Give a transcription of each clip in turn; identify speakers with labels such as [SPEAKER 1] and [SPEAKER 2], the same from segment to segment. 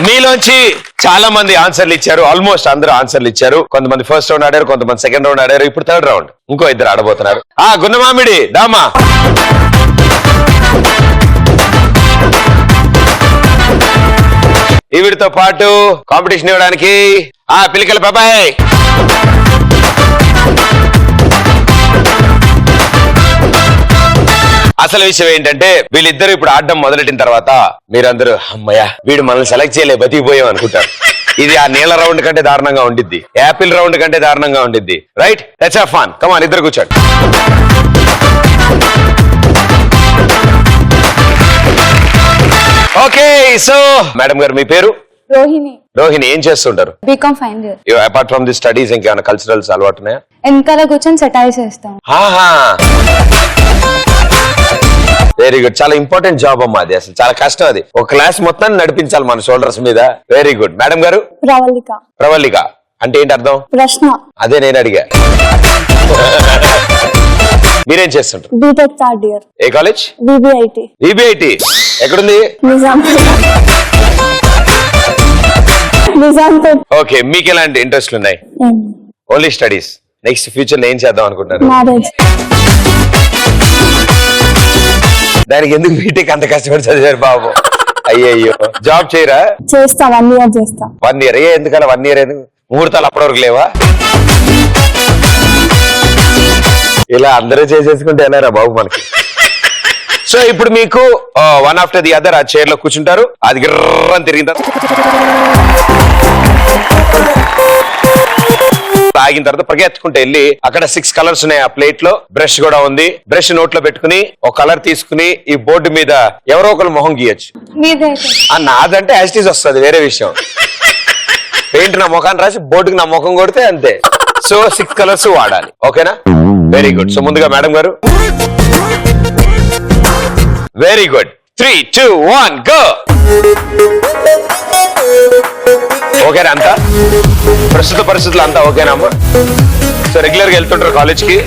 [SPEAKER 1] మీలోంచి చాలా మంది ఆన్సర్లు ఇచ్చారు. ఆల్మోస్ట్ అందరూ ఆన్సర్లు ఇచ్చారు. కొంతమంది ఫస్ట్ రౌండ్ ఆడారు, కొంతమంది సెకండ్ రౌండ్ ఆడారు. ఇప్పుడు థర్డ్ రౌండ్ ఇంకో ఇద్దరు ఆడబోతున్నారు. గున్నమామిడి దామా. ఈవిడితో పాటు కాంపిటీషన్ ఇవ్వడానికి పిలికల బాబాయ్. అసలు విషయం ఏంటంటే వీళ్ళిద్దరు ఇప్పుడు ఆడడం మొదలెట్టిన తర్వాత మీరందరూ అమ్మయ్య వీడు మనల్ని సెలెక్ట్ చేయలే బతికిపోయాం అనుకుంటారు. ఇది ఆ నీళ్ళ రౌండ్ కంటే దారుణంగా ఉండిద్ది, యాపిల్ రౌండ్ కంటే దారుణంగా ఉండిద్ది. Right, let's have fun. Come on, ఇద్దరు కూర్చోండి. ఓకే, సో మేడం గారు మీ పేరు?
[SPEAKER 2] రోహిణి.
[SPEAKER 1] రోహిణి, ఏం చేస్తుంటారు?
[SPEAKER 2] BCom final year.
[SPEAKER 1] Apart from the studies ఇంకేమైనా కల్చరల్స్ అలవాటు ఉన్నాయా?
[SPEAKER 2] వెనకాల కూర్చొని సెటైర్స్ చేస్తాం.
[SPEAKER 1] Very good. చాలా ఇంపార్టెంట్ జాబ్ అమ్మా అది. అసలు చాలా కష్టం అది. ఒక క్లాస్ మొత్తాన్ని నడిపించాలి మన షోల్డర్స్ మీద. Very good. మేడం గారు?
[SPEAKER 2] ప్రవళిక.
[SPEAKER 1] ప్రవళిక అంటే ఏంటి అర్థం?
[SPEAKER 2] ప్రశ్న.
[SPEAKER 1] అదే నేను అడిగా. మీరేం చేస్తుంటారు?
[SPEAKER 2] BTech third year.
[SPEAKER 1] ఏ కాలేజ్?
[SPEAKER 2] బీబీఐటి.
[SPEAKER 1] బీబీఐటి ఎక్కడుంది?
[SPEAKER 2] నిజాంపేట్.
[SPEAKER 1] ఓకే, మీకు ఎలాంటి ఇంట్రెస్ట్ ఉన్నాయి? Only studies. నెక్స్ట్ ఫ్యూచర్ లో ఏం చేద్దాం అనుకుంటారు?
[SPEAKER 2] మ్యారేజ్.
[SPEAKER 1] దానికి ఎందుకు బీటెక్ అంత కష్టపడి చదివారు బాబు? అయ్యయ్యో, జాబ్ చేయరా?
[SPEAKER 2] చేస్తా, 1 ఇయర్ చేస్తా.
[SPEAKER 1] 1 ఇయర్? ఎందుకలా 1 ఇయర్? ఎందుకు? ముహూర్తాలు అప్పటి వరకు లేవా? ఇలా అందరూ చేసేసుకుంటే వెళ్ళారా బాబు మనకి? సో ఇప్పుడు మీకు వన్ ఆఫ్టర్ ది అదర్ ఆ చైర్ లో కూర్చుంటారు. అది గిర్రని తిరిగిన తాగిన తర్వాత పరిగెత్తుకుంటే వెళ్ళి అక్కడ 6 కలర్స్ ఉన్నాయి ఆ ప్లేట్ లో. బ్రష్ కూడా ఉంది. బ్రష్ నోట్ లో పెట్టుకుని ఒక కలర్ తీసుకుని ఈ బోర్డు మీద ఎవరో ఒకరు మొహం గీయచ్చు. నాదంటే యాస్టీస్ వస్తుంది, వేరే విషయం. పెయింట్ నా ముఖాన్ని రాసి బోర్డుకి నా ముఖం కొడితే అంతే. సో 6 కలర్స్ వాడాలి. ఓకేనా? Very good. సో ముందుగా మేడం గారు. Very good. 3, 2, 1 గో. ఓకేనా? అంతా ప్రస్తుత పరిస్థితులు అంతా ఓకేనామ్మా? సో రెగ్యులర్ గా వెళ్తుంటారు కాలేజ్ కి?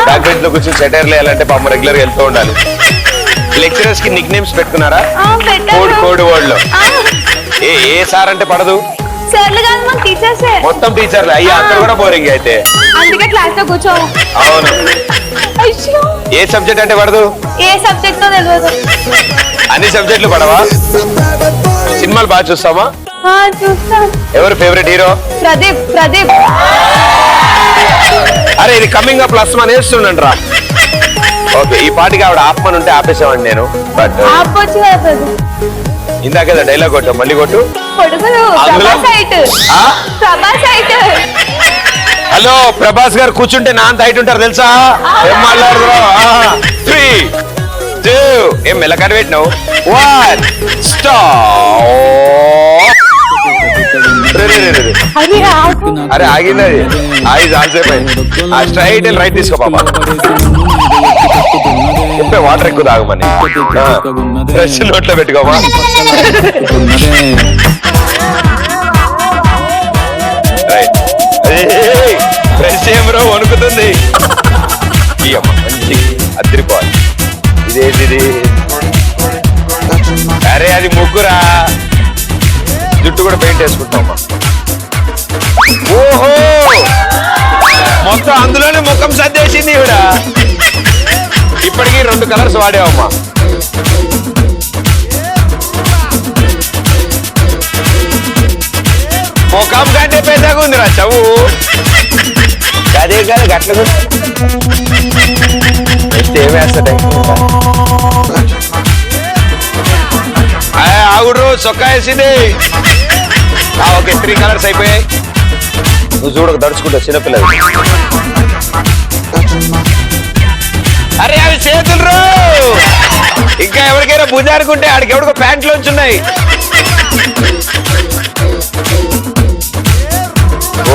[SPEAKER 1] బ్యాక్ బెంచ్ లో కూర్చొని సెటైర్ వేయాలంటే పాపం రెగ్యులర్ గా వెళ్తూ ఉండాలి. లెక్చరర్స్ కి నిక్ నేమ్స్ పెట్టుకున్నారా? కోడ్ వర్డ్ లో. ఏ సార్ అంటే పడదు? మొత్తం టీచర్లే. అయ్యా అక్కడ కూడా బోరింగ్ అయితే. అవును. ఏ సబ్జెక్ట్ అంటే పడదు?
[SPEAKER 2] ఏ సబ్జెక్ట్ తెలియదు.
[SPEAKER 1] అన్ని సబ్జెక్టులు పడవా? సినిమాలు బాగా చూస్తావా? ఎవరు ఫేవరెట్ హీరో?
[SPEAKER 2] ప్రదీప్. ప్రదీప్.
[SPEAKER 1] అరే ఇది కమింగ్ అప్ ప్లస్ మన వేస్తుండండి రా. ఓకే, ఈ పాటికి ఆవిడ ఆపమని ఉంటే ఆపేసామండి నేను. బట్ ఇందాక డైలాగ్ కొట్టు, మళ్ళీ కొట్టు. హలో, ప్రభాస్ గారు కూర్చుంటే నా అంత హైట్ ఉంటారు తెలుసా? ఏం మాట్లాడుతున్నావు? 3, 2 ఏం మెల్లకాడ పెట్టినావు? 1 స్టాప్. అరే ఆగింది అది. స్ట్రైట్ అండ్ రైట్ తీసుకో పాపా. చెప్పే వాటర్ ఎక్కువ తాగమని. ఫ్రెష్ నోట్లో పెట్టుకోమా. రైట్. ఫ్రెష్ ఏం బ్రో వణుకుతుంది. మంచి అదిరిపోవాలి. ఇదేంటిది? అరే అది ముగ్గురా. జుట్టు కూడా పెయింట్ వేసుకుంటామా? ఓహో, మొత్తం అందులోనే ముఖం సర్దేసింది ఈవిడ. ఇప్పటికీ 2 కలర్స్ వాడేవమ్మా. ముఖం కంటే పెద్దగా ఉందిరా చవు. అదే కాదు గట్ల ఏమేస్తాడు? ఆగుడు చొక్కా వేసింది. ఓకే, 3 కలర్స్ అయిపోయాయి. నువ్వు చూడక దడుచుకుంటా చిన్నపిల్లలు. అరే అవి చేతులు రో. ఇంకా ఎవరికైనా భుజారుకుంటే ఆడికి ఎవరికో ప్యాంట్లోంచి ఉన్నాయి.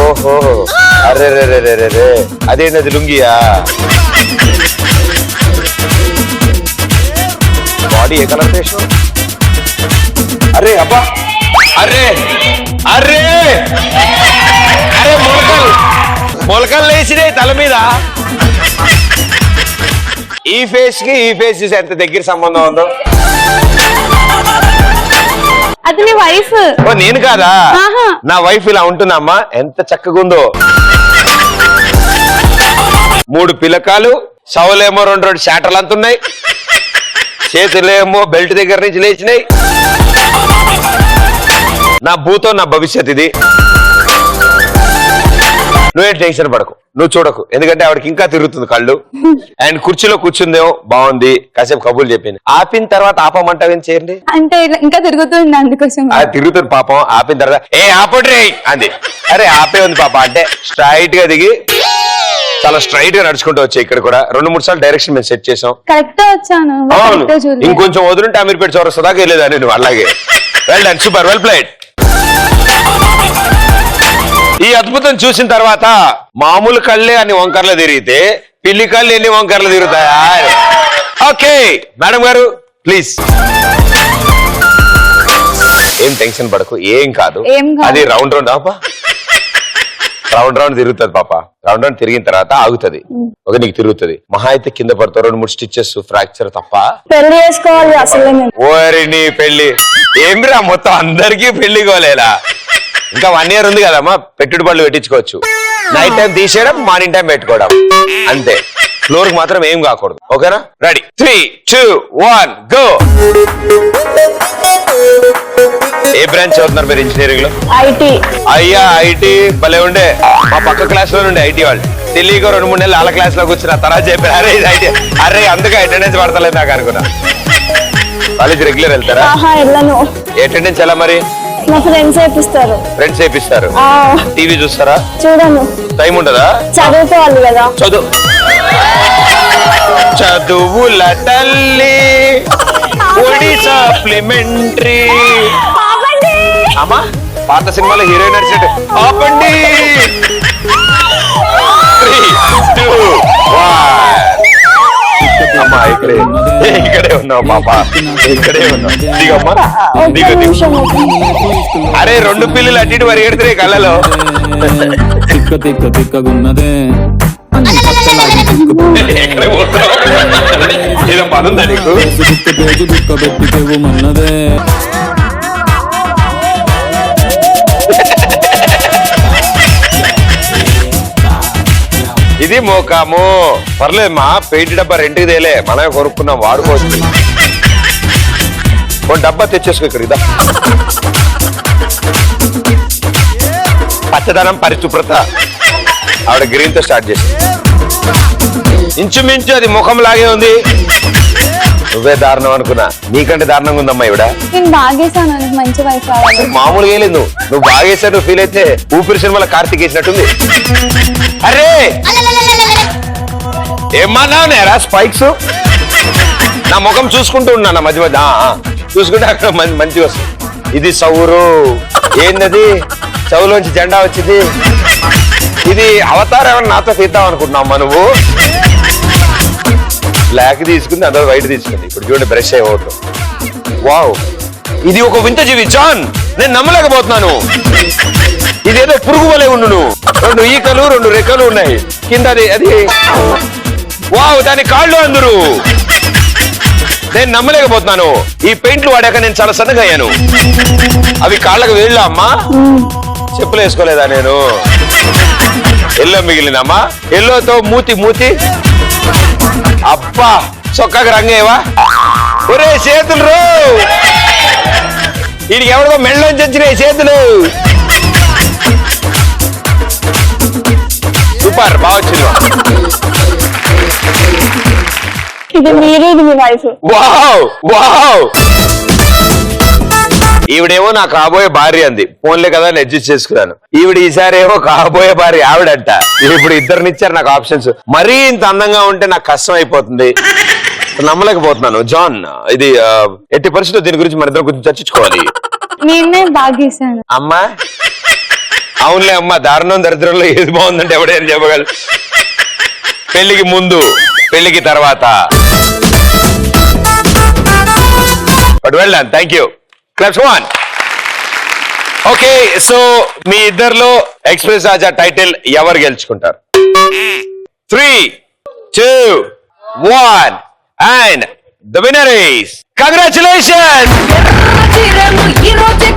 [SPEAKER 1] ఓహో, అరే రే రే రే రే, అదేంటది లుంగియా? బాడీ ఏ కలర్ వేసావు? అరే అబ్బా, అరే అరే అరే మొలకలు లేచినాయి తల మీద. ఈ ఫేస్ కి ఈ ఫేస్ ఎంత దగ్గర సంబంధం ఉందో.
[SPEAKER 2] అది నీ వైఫ్.
[SPEAKER 1] ఓ నేను కాదా?
[SPEAKER 2] ఆహా.
[SPEAKER 1] నా వైఫ్ ఇలా ఉంటుందమ్మా, ఎంత చక్కగా ఉందో. 3 పిలకాలు, సౌలేమో 2 షాటర్లు అంతున్నాయి, చేతులేమో బెల్ట్ దగ్గర నుంచి లేచినాయి. నా భూతో నా భవిష్యత్ ఇది. నువ్వేం టెన్షన్ పడకు, నువ్వు చూడకు, ఎందుకంటే ఆవిడకి ఇంకా తిరుగుతుంది కళ్ళు. అండ్ కుర్చీలో కూర్చుందేమో బాగుంది, కాసేపు కబుర్లు చెప్పింది. ఆపిన తర్వాత ఆపమంటావేం చేయండి
[SPEAKER 2] అంటే ఇంకా తిరుగుతుంది అందుకోసం.
[SPEAKER 1] తిరుగుతుంది పాపం. ఆపిన తర్వాత ఏ ఆపడ్రే అంది. అరే ఆపే ఉంది పాప అంటే స్ట్రైట్ గా దిగి చాలా స్ట్రైట్ గా నడుచుకుంటూ వచ్చాయి. ఇక్కడ కూడా 2-3 సార్లు డైరెక్షన్ మేము సెట్ చేసాం.
[SPEAKER 2] కరెక్ట్ వచ్చాను.
[SPEAKER 1] అవును, ఇంకొంచెం వదులుంటే అమీర్పేట చౌరస్తా దాకా వెళ్ళేదాన్ని నువ్వు. అలాగే well done, super, well played. ఈ అద్భుతం చూసిన తర్వాత మామూలు కళ్ళే అన్ని వంకర్లు తిరిగితే పిల్లి కళ్ళు ఎన్ని వంకర్లు తిరుగుతాయా? ఓకే మేడం గారు ప్లీజ్. ఏం టెన్షన్ పడకు, ఏం కాదు. అది రౌండ్ రౌండ్ ఆపా, రౌండ్ తిరుగుతుంది పాప. రౌండ్ తిరిగిన తర్వాత ఆగుతుంది. ఒక నీకు తిరుగుతుంది. మహా అయితే కింద పడతావు 2-3 స్టిచెస్, ఫ్రాక్చర్ తప్ప.
[SPEAKER 2] పెళ్లి చేసుకోవాలి అసలు.
[SPEAKER 1] ఓరి నీ పెళ్లి ఏమిరా, మొత్తం అందరికీ పెళ్లి కోలేలా? ఇంకా 1 year ఉంది కదమ్మా, పెట్టుడు పళ్ళు పెట్టించుకోవచ్చు. నైట్ టైం తీసేయడం, మార్నింగ్ టైం పెట్టుకోవడం అంతే. ఫ్లోర్ కి మాత్రం ఏం కాకూడదు. ఓకేనా? Ready, 3, 2, 1 go. ఏ బ్రాంచ్ చదువుతున్నారు మీరు ఇంజనీరింగ్ లో?
[SPEAKER 2] ఐటీ.
[SPEAKER 1] అయ్యా ఐటీ భలే ఉండే. మా పక్క క్లాస్ లో ఉండే ఐటీ వాళ్ళు తెలియక 2-3 నెలలు వాళ్ళ క్లాస్ లో కూర్చున్న తర్వాత చెప్పారు, అరే ఇది ఐటీ. అరే అందుకే అటెండెన్స్ పడతలేదు నాకు అనుకున్నా. కాలేజ్ రెగ్యులర్ వెళ్తారా? అటెండెన్స్ ఎలా మరి?
[SPEAKER 2] మా ఫ్రెండ్స్ వేపిస్తారు.
[SPEAKER 1] ఫ్రెండ్స్ వేపిస్తారు. టీవీ చూస్తారా?
[SPEAKER 2] చూడను.
[SPEAKER 1] టైం ఉండదా?
[SPEAKER 2] చదువుకోవాలి కదా.
[SPEAKER 1] చదువుల తల్లి ఒడి సప్లిమెంటరీ. అమ్మా పాత సినిమాలో హీరోయిన్ నడిచేట ఆపండి. 3, 2, 1. అమ్మా ఇక్కడే ఉన్నావు పాప, ఇక్కడే ఉన్నావు. దిగమ్మా, దిగు దిగు. అరే 2 పిల్లలు అటు ఇటు పరిగెడుతున్నాయి కళ్ళలో. ఏదో పనుందా నీకు? ఇది మోకాము. పర్లేదు మా పెయింట్ డబ్బా రెంట్కి తేలే, మనమే కొనుక్కున్నాం, వాడుకోవచ్చు. డబ్బా తెచ్చేసుకో ఇక్కడ. ఇదా పచ్చదనం, పరిశుభ్రత. ఆవిడ గ్రీన్ తో స్టార్ట్ చేసి ఇంచుమించు అది ముఖం లాగే ఉంది. నువ్వే దారుణం అనుకున్నా, నీకంటే దారుణంగా ఉందమ్మా ఈవిడ.
[SPEAKER 2] మంచి వైఫ్
[SPEAKER 1] మామూలుగా లేదు. నువ్వు బాగేసా, నువ్వు ఫీల్ అయితే ఊపిరి సినిమాలో కార్తీక్ వేసినట్టుంది. అరే ఏమన్నా స్పైక్స్? నా ముఖం చూసుకుంటూ ఉన్నా మధ్య మధ్య, చూసుకుంటే అక్కడ మంచిగా వస్తుంది. ఇది సౌరు ఏందది, చౌలోంచి జెండా వచ్చింది. ఇది అవతారం ఏమన్నా నాతో తీద్దాం అనుకుంటున్నామ్మా నువ్వు? బ్లాక్ తీసుకుంది, అదో వైట్ తీసుకుంది. ఇప్పుడు చూడండి బ్రష్ అయ్యవద్దు. వావ్, ఇది ఒక వింత జీవి జాన్, నేను నమ్మలేకపోతున్నాను. ఇదేదో పురుగు వలె ఉండు. 2 ఈకలు 2 రెక్కలు ఉన్నాయి కింద. అది వావ్, దాని కాళ్ళు అందరు. నేను నమ్మలేకపోతున్నాను. ఈ పెయింట్లు వాడాక నేను చాలా సన్నగా అయ్యాను. అవి కాళ్ళకు వెళ్ళా అమ్మా? చెప్పులు వేసుకోలేదా నేను? ఎల్లో మిగిలిందమ్మా. ఎల్లోతో మూతి. అబ్బా చొక్కాకి రంగేవా? ఒరే చేతులు రో, వీడికి ఎవరికో మెళ్ళలోంచి వచ్చినాయి చేతులు. సూపర్, బాగా వచ్చింది.
[SPEAKER 2] ఇది మీరు, ఇది మీ వైఫ్.
[SPEAKER 1] Wow wow. ఈవిడేమో నా కాబోయే భార్య అంది. ఫోన్లే కదా అడ్జస్ట్ చేసుకున్నాను. ఈవిడ ఈసారి ఏమో కాబోయే భార్య ఆవిడంట. ఇప్పుడు ఇద్దరినిచ్చారు నాకు ఆప్షన్స్. మరీ ఇంత అందంగా ఉంటే నాకు కష్టం అయిపోతుంది, నమ్మలేకపోతున్నాను. జాన్, ఇది ఎట్టి పరిస్థితుల్లో దీని గురించి మన ఇద్దరు కొంచెం చర్చించుకోవాలి.
[SPEAKER 2] నేనే బాగేశాను.
[SPEAKER 1] అమ్మా అవునులే అమ్మా, దారుణం దరిద్రంలో ఏది బాగుందంటే ఎవడైనా చెప్పగలరు. పెళ్లికి ముందు, పెళ్లికి తర్వాత. But well done, thank you. Claps 1. Okay, so మీ ఇద్దర్లో ఎక్స్ప్రెస్ రాజా టైటిల్ ఎవరు గెలుచుకుంటారు? 3, 2, 1 and the winner is congratulation.
[SPEAKER 3] ఈ రోజే